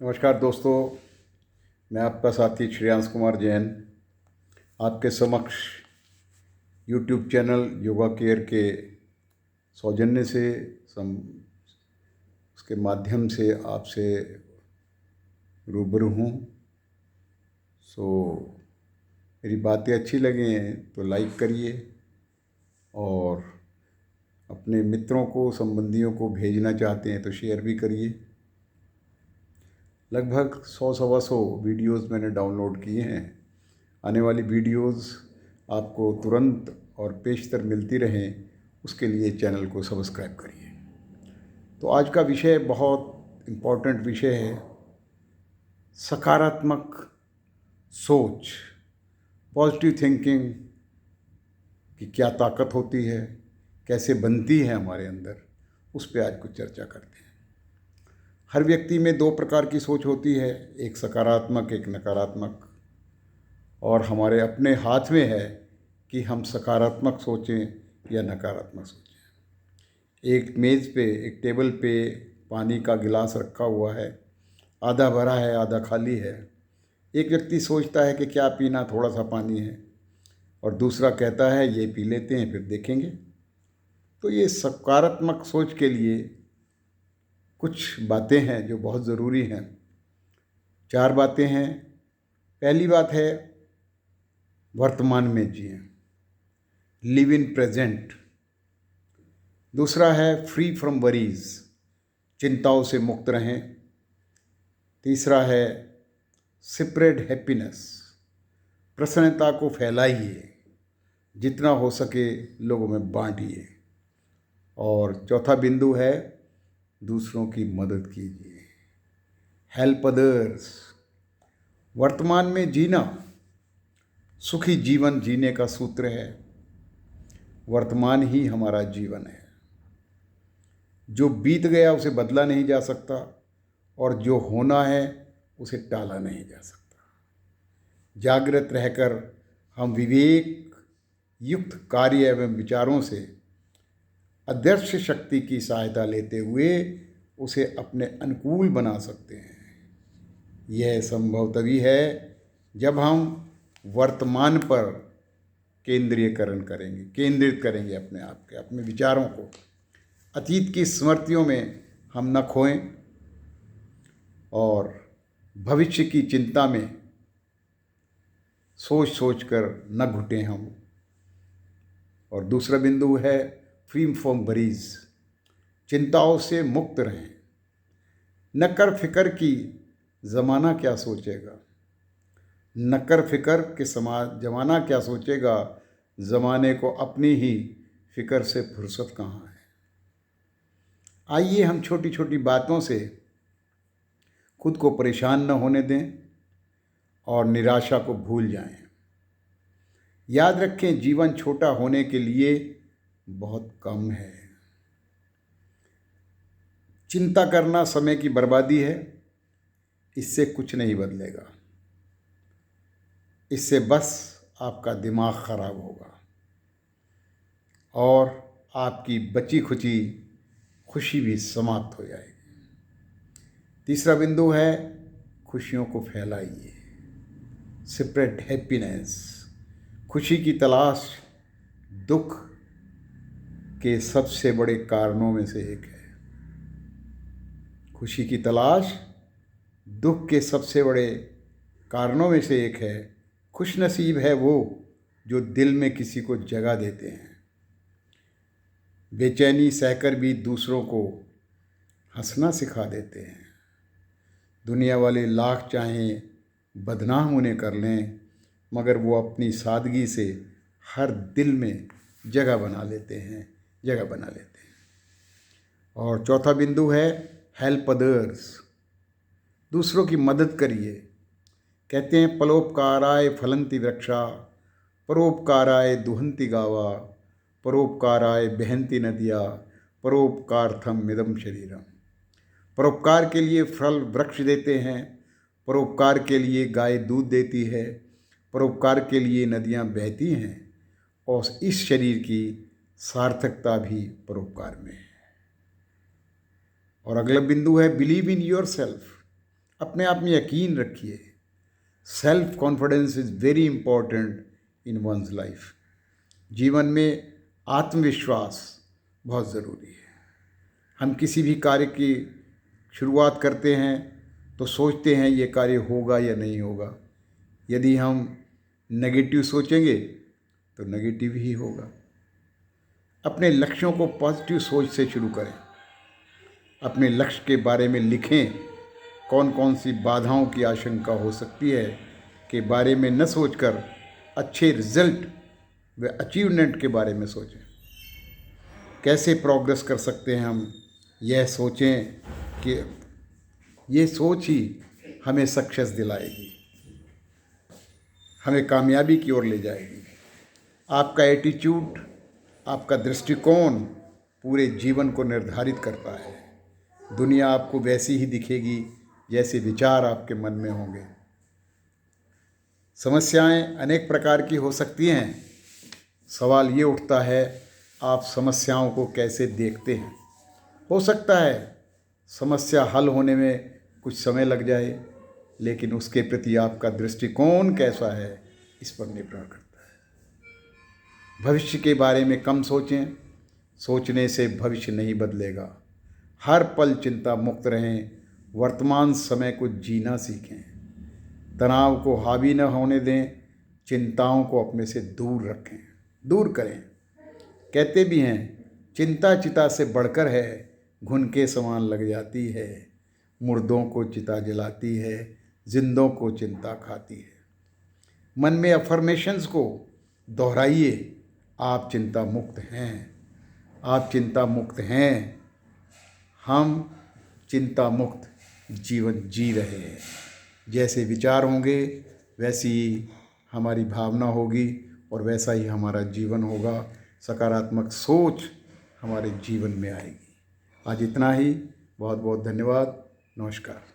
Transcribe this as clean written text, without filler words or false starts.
नमस्कार दोस्तों, मैं आपका साथी श्रेयांश कुमार जैन आपके समक्ष यूट्यूब चैनल योगा केयर के सौजन्य से सम उसके माध्यम से आपसे रूबरू हूँ। सो मेरी बातें अच्छी लगें तो लाइक करिए और अपने मित्रों को, संबंधियों को भेजना चाहते हैं तो शेयर भी करिए। लगभग 100 सवा 100 वीडियोज़ मैंने डाउनलोड किए हैं। आने वाली वीडियोज़ आपको तुरंत और पेशतर मिलती रहें, उसके लिए चैनल को सब्सक्राइब करिए। तो आज का विषय बहुत इम्पोर्टेंट विषय है, सकारात्मक सोच, पॉजिटिव थिंकिंग की क्या ताकत होती है, कैसे बनती है हमारे अंदर, उस पर आज कुछ चर्चा करते हैं। हर व्यक्ति में दो प्रकार की सोच होती है, एक सकारात्मक, एक नकारात्मक, और हमारे अपने हाथ में है कि हम सकारात्मक सोचें या नकारात्मक सोचें। एक मेज़ पे, एक टेबल पे पानी का गिलास रखा हुआ है, आधा भरा है आधा खाली है। एक व्यक्ति सोचता है कि क्या पीना, थोड़ा सा पानी है, और दूसरा कहता है ये पी लेते हैं फिर देखेंगे। तो ये सकारात्मक सोच के लिए कुछ बातें हैं जो बहुत ज़रूरी हैं। 4 बातें हैं। पहली बात है, वर्तमान में जिएं, लिव इन प्रेजेंट। दूसरा है फ्री फ्रॉम वरीज, चिंताओं से मुक्त रहें। तीसरा है स्प्रेड हैप्पीनेस, प्रसन्नता को फैलाइए, जितना हो सके लोगों में बांटिए। और चौथा बिंदु है दूसरों की मदद कीजिए, हेल्प अदर्स। वर्तमान में जीना सुखी जीवन जीने का सूत्र है। वर्तमान ही हमारा जीवन है। जो बीत गया उसे बदला नहीं जा सकता, और जो होना है उसे टाला नहीं जा सकता। जागृत रहकर हम विवेक युक्त कार्य एवं विचारों से अदृश्य शक्ति की सहायता लेते हुए उसे अपने अनुकूल बना सकते हैं। यह संभव तभी है जब हम वर्तमान पर केंद्रित करेंगे अपने आप के, अपने विचारों को। अतीत की स्मृतियों में हम न खोएं और भविष्य की चिंता में सोच सोच कर न घुटें हम। और दूसरा बिंदु है फ्री फ्रॉम वरीज, चिंताओं से मुक्त रहें। न कर फिकर की ज़माना क्या सोचेगा, न कर फिकर के ज़माना क्या सोचेगा, ज़माने को अपनी ही फिक्र से फुर्सत कहाँ है। आइए हम छोटी छोटी बातों से खुद को परेशान न होने दें और निराशा को भूल जाएं। याद रखें, जीवन छोटा होने के लिए बहुत कम है। चिंता करना समय की बर्बादी है, इससे कुछ नहीं बदलेगा। इससे बस आपका दिमाग खराब होगा और आपकी बची खुची खुशी भी समाप्त हो जाएगी। तीसरा बिंदु है खुशियों को फैलाइए, स्प्रेड हैप्पीनेस। खुशी की तलाश दुख के सबसे बड़े कारणों में से एक है। खुशी की तलाश दुख के सबसे बड़े कारणों में से एक है। खुशनसीब है वो जो दिल में किसी को जगह देते हैं, बेचैनी सहकर भी दूसरों को हंसना सिखा देते हैं। दुनिया वाले लाख चाहें बदनाम उन्हें कर लें, मगर वो अपनी सादगी से हर दिल में जगह बना लेते हैं। और चौथा बिंदु है हेल्प अदर्स, दूसरों की मदद करिए। कहते हैं परोपकाराय फलंति वृक्षा, परोपकाराय दुहंति गावा, परोपकाराय बहंति नदिया, परोपकार्थम इदम शरीरम। परोपकार के लिए फल वृक्ष देते हैं, परोपकार के लिए गाय दूध देती है, परोपकार के लिए नदियाँ बहती हैं, और इस शरीर की सार्थकता भी परोपकार में है। और अगला बिंदु है बिलीव इन योर सेल्फ, अपने आप में यकीन रखिए। Self confidence is very important in one's life. जीवन में आत्मविश्वास बहुत ज़रूरी है। हम किसी भी कार्य की शुरुआत करते हैं तो सोचते हैं ये कार्य होगा या नहीं होगा। यदि हम नेगेटिव सोचेंगे तो नेगेटिव ही होगा। अपने लक्ष्यों को पॉजिटिव सोच से शुरू करें। अपने लक्ष्य के बारे में लिखें। कौन कौन सी बाधाओं की आशंका हो सकती है के बारे में न सोचकर अच्छे रिजल्ट व अचीवमेंट के बारे में सोचें। कैसे प्रोग्रेस कर सकते हैं हम, यह सोचें कि ये सोच ही हमें सक्सेस दिलाएगी, हमें कामयाबी की ओर ले जाएगी। आपका एटीट्यूड, आपका दृष्टिकोण पूरे जीवन को निर्धारित करता है। दुनिया आपको वैसी ही दिखेगी जैसे विचार आपके मन में होंगे। समस्याएं अनेक प्रकार की हो सकती हैं। सवाल ये उठता है, आप समस्याओं को कैसे देखते हैं। हो सकता है समस्या हल होने में कुछ समय लग जाए, लेकिन उसके प्रति आपका दृष्टिकोण कैसा है इस पर निर्भर करता है। भविष्य के बारे में कम सोचें। सोचने से भविष्य नहीं बदलेगा। हर पल चिंता मुक्त रहें। वर्तमान समय को जीना सीखें। तनाव को हावी न होने दें। चिंताओं को अपने से दूर रखें, दूर करें। कहते भी हैं, चिंता चिता से बढ़कर है, घुन के समान लग जाती है। मुर्दों को चिता जलाती है, जिंदों को चिंता खाती है। मन में अफर्मेशंस को दोहराइए, आप चिंता मुक्त हैं, आप चिंता मुक्त हैं। हम चिंता मुक्त जीवन जी रहे हैं। जैसे विचार होंगे वैसी हमारी भावना होगी और वैसा ही हमारा जीवन होगा। सकारात्मक सोच हमारे जीवन में आएगी। आज इतना ही। बहुत बहुत धन्यवाद। नमस्कार।